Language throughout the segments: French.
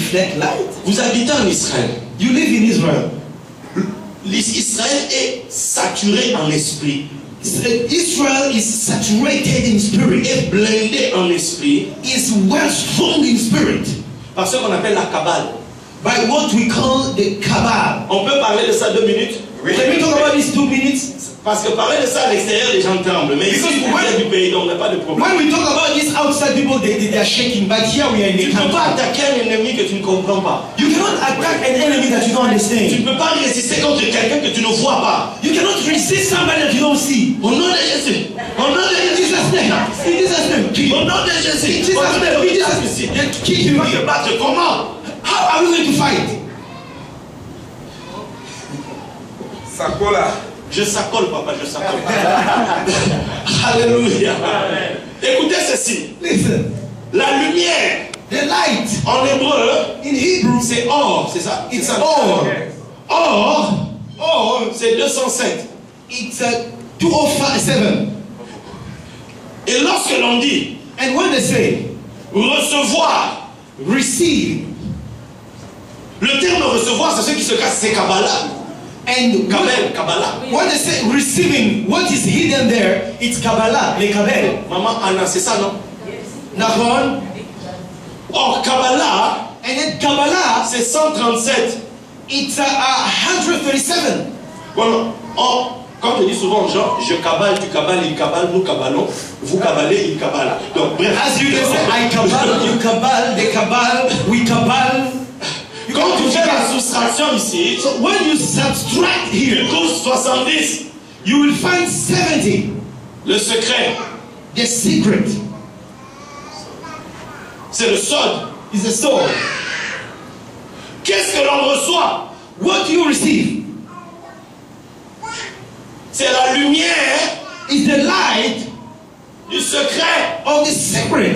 reflect light. Vous habitez en Israël. You live in Israel. Israël est saturé en esprit. Israel is saturated in spirit. Est blindé en esprit. Is well strong in spirit. Par ce qu'on appelle la Kabbale. By what we call the Kabbal. On peut parler de ça 2 minutes? Oui. Can we talk about this 2 minutes? Parce que parler de ça à l'extérieur, les gens tremblent. Mais ici, on vient du pays, donc on n'a pas de problème. When we talk about this outside, people they are shaking. But here we are in the country. Tu ne peux pas attaquer un ennemi que tu ne comprends pas. You cannot attack an enemy that you don't understand. Tu ne peux pas résister contre quelqu'un que tu ne vois pas. You cannot resist somebody that you don't see. Au nom de Jésus. Au nom de Jésus. In Jesus' name. Au nom de Jésus. In Jesus' name. In Jesus' name. Qui va se battre? Comment? How are we going to fight? Sacola. Je s'accole, papa, je s'accole. Alléluia. Écoutez ceci. Listen. La lumière. The light. En hébreu. In Hebrew. C'est or, c'est ça? It's or. Or, c'est 207. It's 207. Et lorsque l'on dit. And when they say. Recevoir. Receive. Le terme recevoir, c'est ce qui se cache, c'est Kabbalah. And Kabbalah. When they say receiving, what is hidden there? It's Kabbalah, le Kabbalah. Maman Anna, c'est ça, non? Nahon. Or, Kabbalah, and then Kabbalah, c'est 137. It's 137. Voilà. Or, comme je dis souvent aux gens, je cabale, tu cabales, il cabale, nous cabalons, vous cabalez, il cabale. Donc, bref. As you can say, I cabal, you cabal, they cabal, we cabal. Quand tu fais la soustraction ici, so when you subtract here, tu trouves 70. You will find 70. Le secret. The secret. C'est le sod. Is the sword. Qu'est-ce que l'on reçoit? What do you receive? C'est la lumière. Is the light du secret. Of the secret.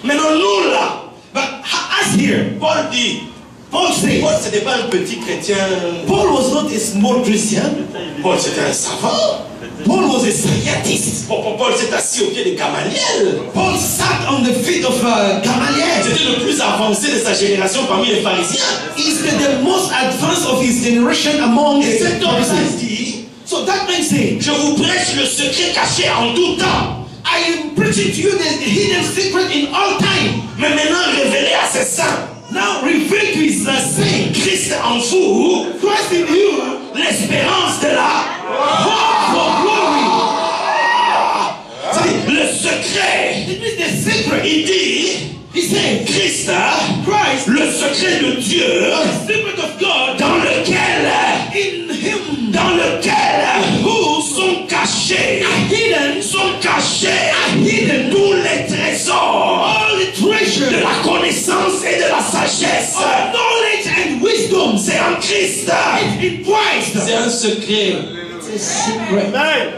Maintenant nous là. But us here. Paul dit. Paul says. Paul c'était pas un petit chrétien. Paul was not a small Christian. Paul c'était un savant. Paul was a scientist. Paul s'est assis au pied de Gamaliel. Paul sat on the feet of Gamaliel. C'était le plus avancé de sa génération parmi les pharisiens. He's the most advanced of his generation among the Pharisees. Dit, so that man said, je vous prêche le secret caché en tout temps. I am preaching to you the hidden secret in all time. Mais maintenant révélé à ses saints. Now revealed to his saints. Christ en vous. Christ in you. L'espérance de la hope for glory. Le secret. It is the secret. Il dit. He said, Christ, le secret de Dieu, the secret of God, dans lequel, in him, dans lequel, who sont cachés, hidden, sont cachés, hidden, tous les trésors, all the treasure, de la connaissance et de la sagesse, of knowledge and wisdom. C'est en Christ. In Christ. C'est un secret. It's a secret. Amen.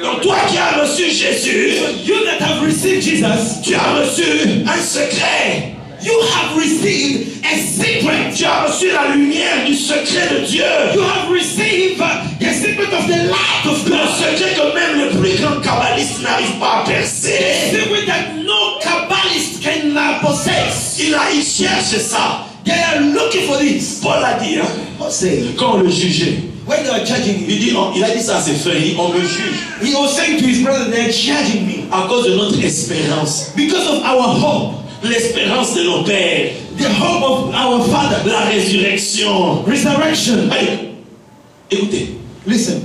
Donc toi qui as reçu Jésus, you that have received Jesus, tu as reçu un secret. You have received a secret. Tu as reçu la lumière du secret de Dieu. You have received the secret of the light of God. Le secret que même le plus grand kabbaliste n'arrive pas à percer. The secret that no kabbalist can possess. Il cherche ça. They are looking for this. Paul a dit, hein, quand on le jugeait. When they are judging him, il a dit ça à ses frères, il dit, on me juge. He was saying to his brother, they are judging me. À cause de notre espérance. Because of our hope. L'espérance de nos pères. The hope of our father. La résurrection. Resurrection. Allez, écoutez. Listen.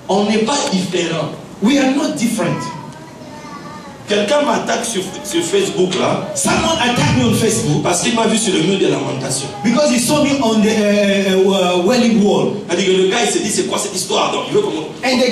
On n'est pas différent. We are not different. Quelqu'un m'attaque sur Facebook là. Someone attacked me on Facebook. Parce qu'il m'a vu sur le mur de lamentation. Because he saw me on the Welling wall. Il dit que le gars il s'est dit c'est quoi cette histoire donc il veut comment. And the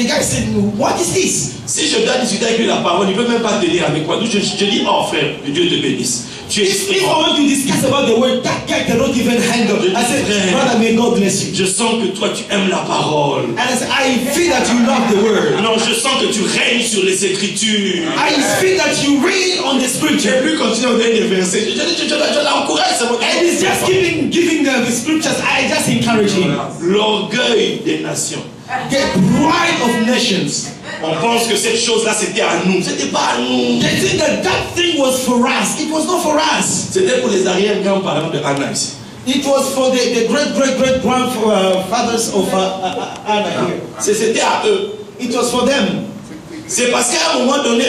guy said, what is this? Si je dois discuter avec lui la parole, il ne peut même pas tenir avec moi. Donc je dis oh frère, que Dieu te bénisse. If I want to discuss about the word, that guy cannot even hang up. I said, brother, may God bless you. Je sens que toi tu aimes la parole. And I said, I feel that you love the word. Non, je sens que tu règnes sur les Écritures. I feel that you reign on the scripture. Et puis continue au dernier verset. Je l'encourage. And he's just giving the scriptures. I just encourage him. L'orgueil des nations. The pride of nations. On pense que cette chose-là c'était à nous. C'était pas à nous. They think that thing was for for us. It was not for us. C'était pour les arrière-grands-parents de Anna ici. It was for the great grandfathers of Anna here. C'était à eux. It was for them. C'est parce qu'à un moment donné,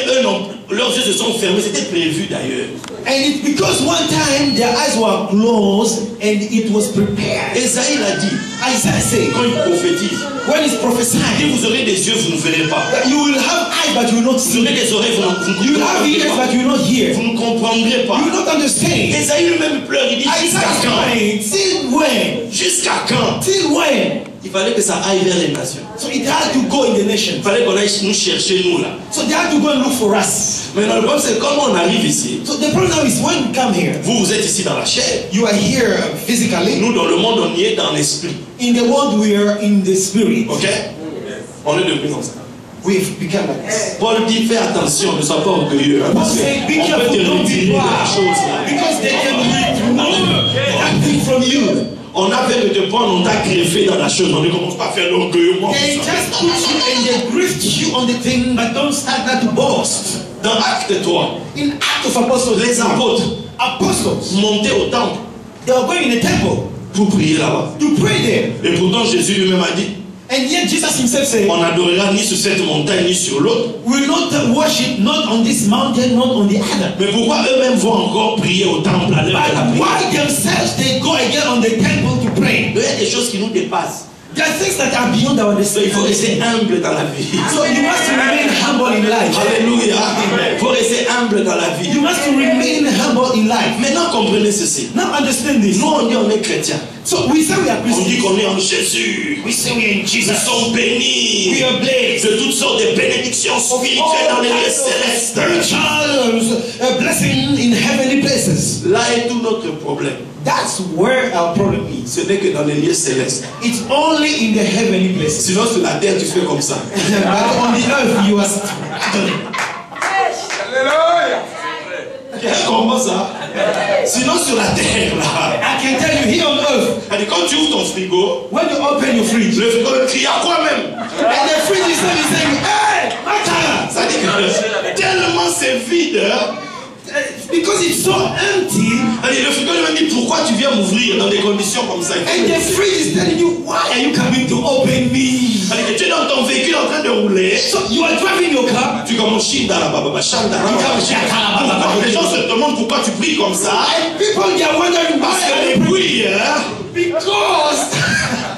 leurs yeux se sont fermés. C'était prévu d'ailleurs. And it's because one time their eyes were closed and it was prepared. Esaïe l'a dit. Isaiah said, Quand il prophétise, when it's prophesied, vous aurez des yeux, vous ne verrez pas. you will have eyes but you will not Vous see. aurez des oreilles, vous ne You have ears but you will not hear. Vous ne comprendrez pas. You will not understand. Esaïe lui-même pleure, il dit jusqu'à Isaiah quand? said, till when? Jusqu'à quand? Till when? Il fallait que ça aille vers les nations. So it had to go in the nation. Il fallait qu'on aille nous chercher, nous là. So they had to go and look for us. Maintenant, le problème, c'est comment on arrive ici. So the problem now is when we come here, Vous êtes ici dans la chair. you are here physically. Nous, dans le monde, on y est dans l'esprit. In the world, we are in the spirit. Ok? On est devenu comme ça. We've become like this. Paul dit, fais attention, ne sois pas orgueilleux. Hein, Paul parce said, be qu'on peut careful, te don't be retirer de la proud. chose là. Because they can remove that thing from you. On a fait de te prendre, on t'a greffé dans la chose. On ne commence pas à faire l'orgueil. They just put you and they grift you on the thing, but don't start that to boast. Dans Acte 3, In Act of Apostles, les apôtres apostles, montaient au temple they were going in the temple pour prier là-bas. to pray there. Et pourtant, Jésus lui-même a dit, And yet Jesus himself said, on n'adorera ni sur cette montagne ni sur l'autre. we will not worship not on this mountain, not on the other. Mais pourquoi eux-mêmes vont encore prier au temple à l'heure de la But prière? why themselves they go again on the temple to pray? Il y a des choses qui nous dépassent. There are things that are beyond our Il faut rester understanding. humble dans la vie. So you must remain humble in life. Alléluia. Il faut rester humble dans la vie. You must remain humble in life. Maintenant, comprenez ceci. Now understand this. Nous, on dit on est chrétien. So we say we are On dit Christians. qu'on est en Jésus. We say we are in Nous Jesus. sommes bénis We are blessed. de toutes sortes de bénédictions spirituelles dans les lieux célestes. Spiritual blessing in heavenly places. Là est tout notre problème. That's where our problem is. Ce n'est que dans les lieux célestes. It's only in the heavenly places. Sinon, sur la terre, tu fais comme ça. But on the earth you are struggling. Alléluia. Comment ça? Sinon, sur la terre, là. I can tell you here on earth, Elle dit, quand tu ouvres ton frigo, when you open your fridge, le frigo me crie à quoi même? and the fridge is saying, hey, Mata! Ça dit que tellement c'est vide. Hein? Because it's so empty, Elle dit, le frigo lui dit, pourquoi tu viens m'ouvrir dans des conditions comme ça? and the fridge is telling you, why are you coming to open me? Elle dit que tu es dans ton véhicule en train de rouler. So you are driving your car, Tu commences Shinda là-bas, les gens se demandent pourquoi tu pries comme ça. and people they are wondering Parce que why. les bruits, hein, Because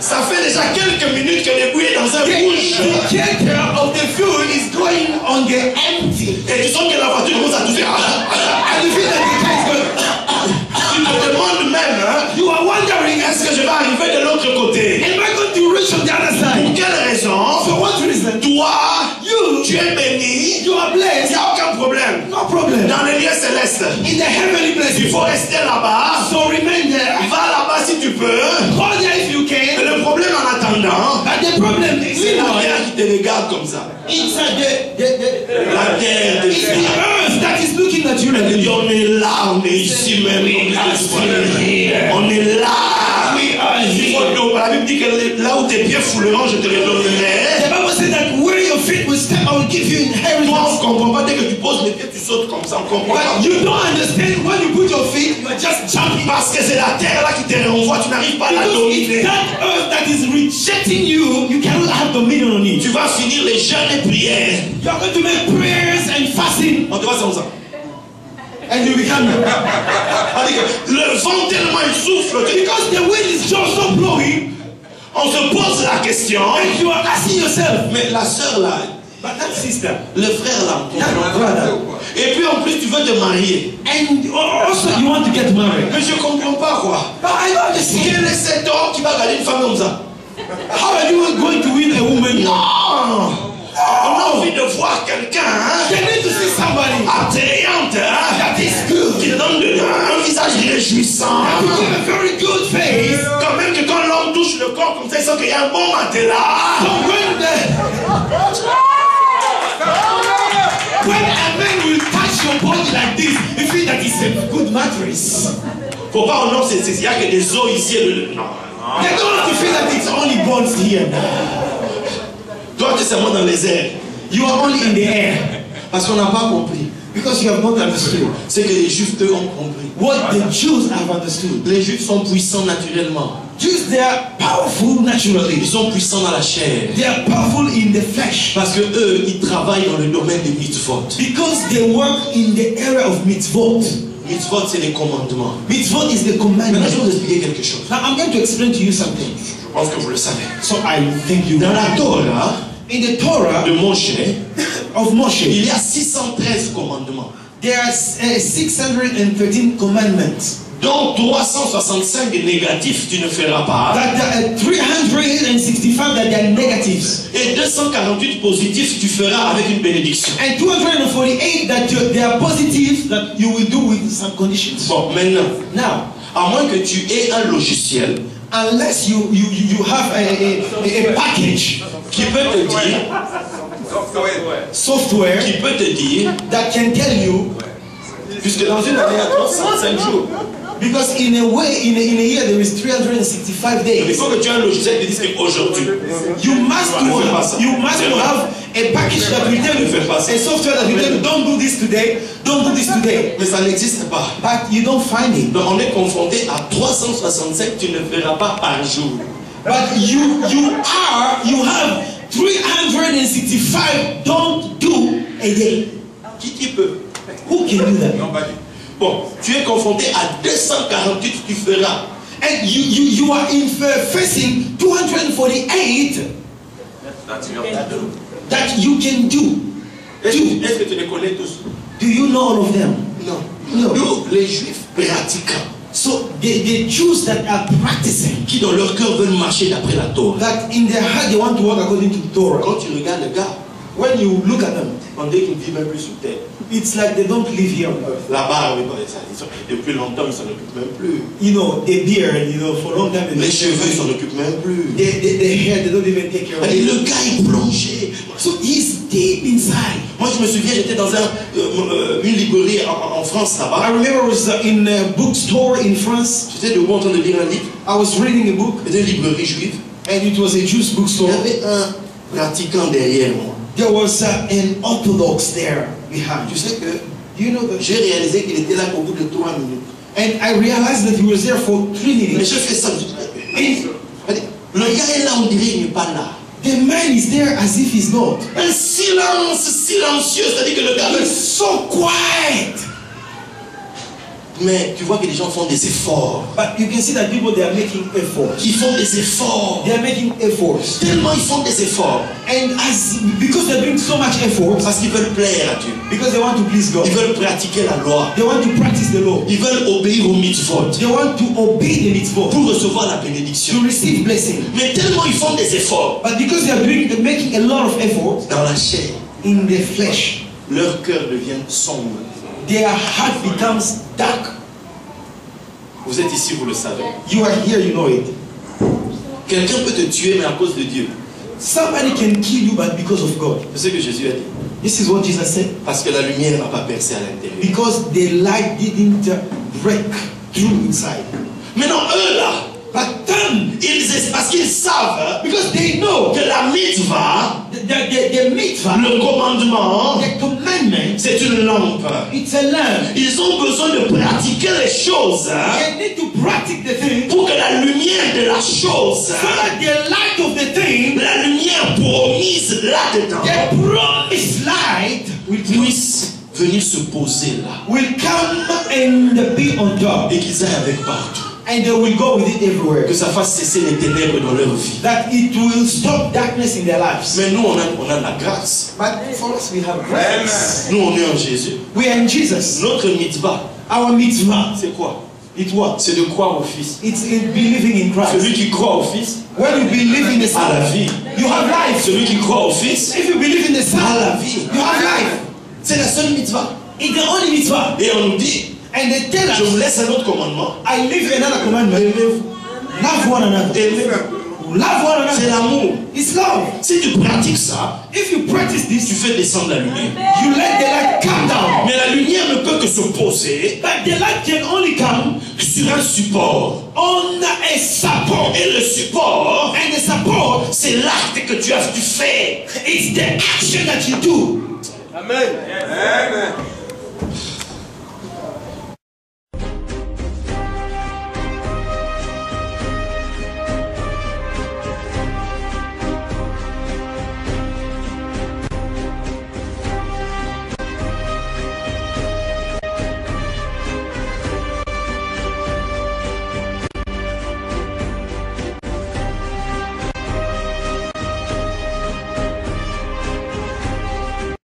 ça fait déjà quelques minutes que les bruits est dans un the rouge. indicator of the fuel is going on the empty. Et tu sens que la voiture commence à tousser. And you feel that the car is going. Tu te demandes même, hein, You are wondering, est-ce que je vais arriver de l'autre côté? am I going to reach on the other Pour side? quelle raison? For what reason? Toi, You, tu es béni. you are Il blessed. n'y a aucun problème. No problem. Dans les lieux célestes, In the heavenly il places. faut rester là-bas. So remain there. Va là-bas si tu peux. Go there if you Mais can. le problème en attendant, But the problem is c'est la terre qui te regarde comme ça. inside La terre te it's the regarde. earth that is looking at you like Et this. on est là, on est ici même. On est là. We are Il faut here. donc, la Bible dit que là où tes pieds fouleront, je te les donnerai. The Bible says that where your feet will step, I will give you Toi, inheritance. on ne comprend pas. Dès que tu poses les pieds, tu sautes comme ça. On comprend pas. But you don't understand when you put your feet, you are just jumping. Parce que c'est la terre là qui te renvoie. Tu n'arrives pas à la Because dominer. it's that earth that is rejecting you, you cannot have dominion on it. Tu vas finir les jeûnes et prières. You are going to make prayers and fasting, On te voit comme ça. and you become. C'est-à-dire que le vent tellement il souffle. Because the wind is just so blowing, On se pose la question. and you are asking yourself, Mais la sœur là, but that sister, le frère là. that brother, Et puis en plus tu veux te marier. and also you want to get married. Mais je comprends pas quoi. But I don't understand. Quel est cet homme qui va garder une femme comme ça? How are you going to win a woman? Non! On a envie de voir quelqu'un hein, You need to see somebody attrayante, hein, that is good. qui te donne un visage réjouissant. You give a very good face. Quand même que quand l'homme touche le corps comme ça, il sent qu'il y a un bon matelas. So when a man will touch your body like this, you feel that it's a good mattress. Faut pas au nom, il y a que des os ici. Non. They don't have to feel that it's only bones here. Toi, tu es seulement dans les airs. You are only in the air. Parce qu'on n'a pas compris. Because you have not understood. C'est que les Juifs, eux, ont compris. What the Jews have understood. Les Juifs sont puissants naturellement. Jews, they are powerful naturally. Ils sont puissants dans la chair. They are powerful in the flesh. Parce que eux, ils travaillent dans le domaine des mitzvot. Because they work in the area of mitzvot. Mitzvot, c'est les commandements. Mitzvot is the Maintenant, commandment. je vais vous expliquer quelque chose. Now I'm going to explain to you something. Je pense que vous le savez. So I think you Dans la Torah in the Torah de Moshe, of Moshe, il y a 613 commandements. there are 613 commandments. Dont 365 négatifs, tu ne feras pas. That there are 365 that they are negatives. Et 248 positifs, tu feras avec une bénédiction. And 248 that they are positive that you will do with some conditions. Bon, maintenant, Now, à moins que tu aies un logiciel unless you have a package qui peut te dire, software qui peut te dire, that can tell you, puisque dans une année, il y a 365 jours. because in a way, in a year there is 365 Il days. faut que tu aies un logiciel qui dise qu'aujourd'hui, You must have a package that will tell you, a software that will tell you, don't do this today, don't do this today. mais ça n'existe pas. But you don't find it. Donc on est confronté à 365, tu ne feras pas par jour. But you have 365 don't do a day. Qui peut? Who can do that? Bon, tu es confronté à 248, tu feras. And you are facing 248 that you can do. Est-ce que tu les connais tous? Do you know all of them? Non. No. Nous, les Juifs pratiquants, So the Jews that are practicing, qui dans leur cœur veulent marcher d'après la Torah. that in their heart they want to walk according to the Torah. Quand tu regardes le gars, When you look at them, on dit qu'ils ne vivent même plus sur terre. it's like they don't live here on earth. Là-bas, oui, depuis longtemps, ils s'en occupent même plus. You know, the beard, for a long time. Les cheveux, ils s'en occupent même plus. The hair, they don't even take care of Et it. le gars est plongé. So he's deep inside. Moi, je me souviens, j'étais dans une librairie en France I là-bas. remember I was in a bookstore in France. J'étais debout en train de lire un livre. I was reading a book, C'était une librairie juive. and it was a Jewish Il y bookstore. avait un pratiquant derrière moi. There was an Orthodox there behind. Tu sais que Do you know that? j'ai réalisé qu'il était là au bout de 3 minutes. And I realized that he was there for 3 Mais minutes. je fais ça. Le gars est là, on dirait qu'il n'est pas là. The man is there as if he's not. Un silence silencieux, c'est-à-dire que le gars He's so quiet. Mais tu vois que les gens font des efforts. But you can see that people, they are making efforts. Ils font des efforts. They are making efforts. Tellement ils font des efforts. And because they're doing so much effort, Parce qu'ils veulent plaire à Dieu. because they want to please God, Ils veulent pratiquer la loi. they want to practice the law. Ils veulent obéir aux mitzvot They want to obey the mitzvot, pour recevoir la bénédiction. to receive blessing. Mais tellement ils font des efforts But because they are making a lot of effort dans la chair, in their flesh, leur cœur devient sombre. their heart becomes dark. Vous êtes ici, vous le savez. You are here, you know it. Quelqu'un peut te tuer, mais à cause de Dieu. Somebody can kill you, but because of God. C'est ce que Jésus a dit. This is what Jesus said. Parce que la lumière n'a pas percé à l'intérieur. Because the light didn't break through inside. Maintenant, eux là, But then, parce qu'ils savent because they know que la mitzvah, the mitzvah, le commandement, the commandment, c'est une lampe. it's a lamp. Ils ont besoin de pratiquer les choses They need to practice the thing pour que la lumière de la chose, so that the light of the thing, la lumière promise là-dedans, the promised light, puisse venir se poser là. will come and be on top. Et qu'ils aillent avec partout. And they will go with it everywhere. Que ça fasse cesser les ténèbres dans leur vie. That it will stop darkness in their lives. Mais nous, on a la grâce. But for us, we have grace. Nous, on est en Jésus. We are in Jesus. Notre mitzvah, Our mitzvah, c'est quoi? it's what? C'est de croire au Fils. It's in believing in Christ. Celui qui croit au Fils When you believe in the a la Son, vie. you have life. Celui qui croit au Fils If you believe in the Son, a la vie. you have life. C'est la seule mitzvah. It's the only mitzvah. Et on nous dit, And they tell je vous us, laisse un autre commandement. I leave another commandment. Aimez-vous. Love one another. Aimez-vous. Love one C'est another. l'amour. It's love. Si tu pratiques ça, If you practice tu this, fais descendre la lumière. you let the light come down. Mais la lumière ne peut que se poser But the light can only come sur un support. on a support. Et le support, And the support, c'est l'acte que tu fais. it's the action that you do. Amen.